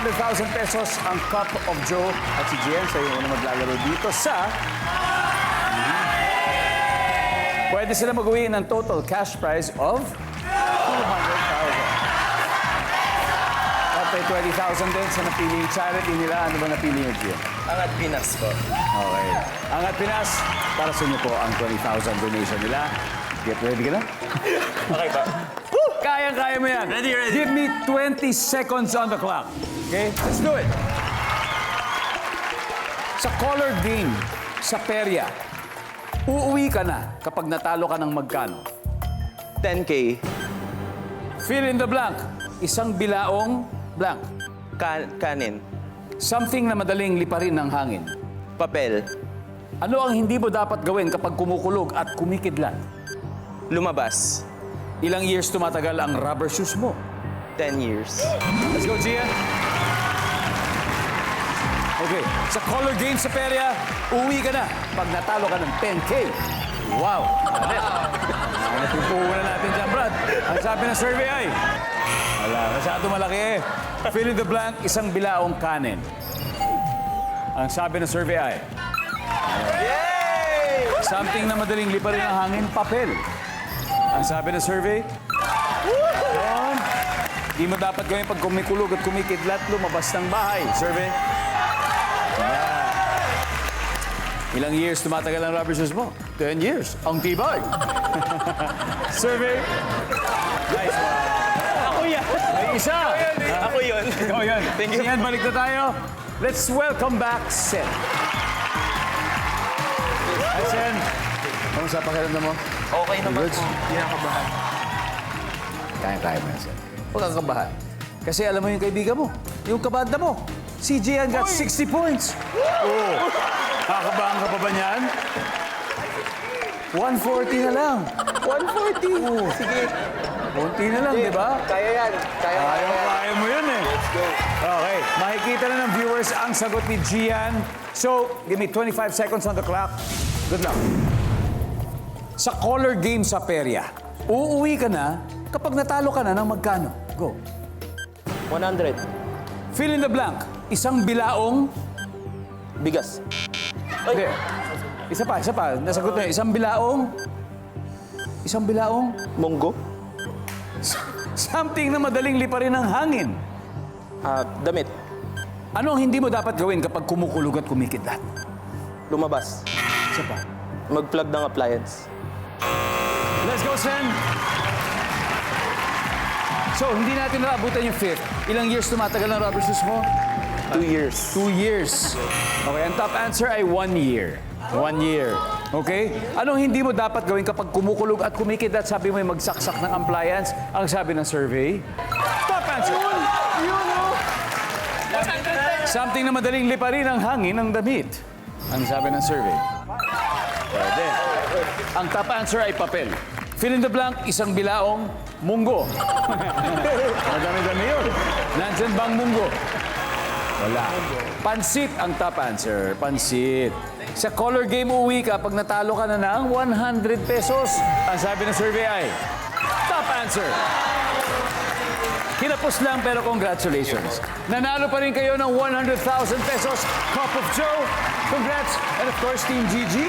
100,000 pesos ang Cup of Joe at si Gian sa yung una maglalaro dito sa... Pwede sila mag-uwi ng total cash prize of 200,000. At may 20,000 din sa napiling charity nila. Ano ba napili niyo, Gian? Angat Pinas po. Okay. Angat Pinas, para sa inyo po ang 20,000 donation nila. Get ready ka na? Okay ba? Kayang-kaya mo yan. Ready, ready. Give me 20 seconds on the clock. Okay? Let's do it. Sa color game, sa perya, uuwi ka na kapag natalo ka ng magkano. 10K. Fill in the blank. Isang bilaong blank. Kanin. Something na madaling liparin ng hangin. Papel. Ano ang hindi mo dapat gawin kapag kumukulog at kumikidlat? Lumabas. Ilang years tumatagal ang rubber shoes mo? 10 years. Let's go, Gia. Okay, sa color game sa perya, uwi ka na pag natalo ka ng 10K. Wow! Napupuhunan natin dyan, Brad. Ang sabi ng survey ay, wala, masyado malaki eh. Fill in the blank, isang bilaong kanin. Ang sabi ng survey ay, something na madaling liparin ang hangin, papel. Ang sabi ng survey, yun. Di mo dapat gawin pag kumikulog at kumikidlat, lumabas ng bahay. Survey. Ilang years tumatagal ang rubber shoes mo? 10 years. Ang tibay. Survey. Nice one. Ako yan. May isa. Ako yun. Ikaw yan. Thank you. Yan, balik na tayo. Let's welcome back Sen. Hi, Sen. Kamusta pakiramdam mo? Okay naman Good. po. Hindi nakabahan. Kaya-kaya mo yan, Sen. Huwag kang kabahan. Kasi alam mo yung kaibigan mo, yung kabanda mo, si Gian got 60 points. Oh. Kakabahan ka pa ba niyan? 140 na lang. 140. Oh. Sige. Konti na lang, di ba? Kaya yan. Kaya Kaya mo yun eh. Let's go. Okay, makikita na ng viewers ang sagot ni Gian. So, give me 25 seconds on the clock. Good luck. Sa color game sa perya, uuwi ka na kapag natalo ka na ng magkano. Go. 100. Fill in the blank. Isang bilaong... Bigas. Hindi. Isa pa. Nasagot na yun. Isang bilaong... Isang bilaong... Monggo. Something na madaling liparin ng hangin. Damit. Ano ang hindi mo dapat gawin kapag kumukulog at kumikidlat? Lumabas. Isa pa. Mag-plug ng appliance. Let's go, Sen! So, hindi natin naabutan yung fifth. Ilang years tumatagal ang rubber shoes mo? 2 years. 2 years. Okay, ang top answer ay 1 year. 1 year. Okay? Anong hindi mo dapat gawin kapag kumukulog at kumikidlat? Sabi mo yung magsaksak ng appliance. Ang sabi ng survey? Top answer! Something na madaling liparin ang hangin ng damit. Ang sabi ng survey? Pwede. Ang top answer ay papel. Fill in the blank, isang bilaong munggo. Madami-dami yun. Nandyan bang munggo? Wala. Pansit ang top answer. Pansit. Sa color game uwi ka pag natalo ka na ng 100 pesos. Ang sabi ng survey ay top answer. Kinapos lang pero congratulations. Nanalo pa rin kayo ng 100,000 pesos Cup of Joe. Congrats. And of course, Team GG,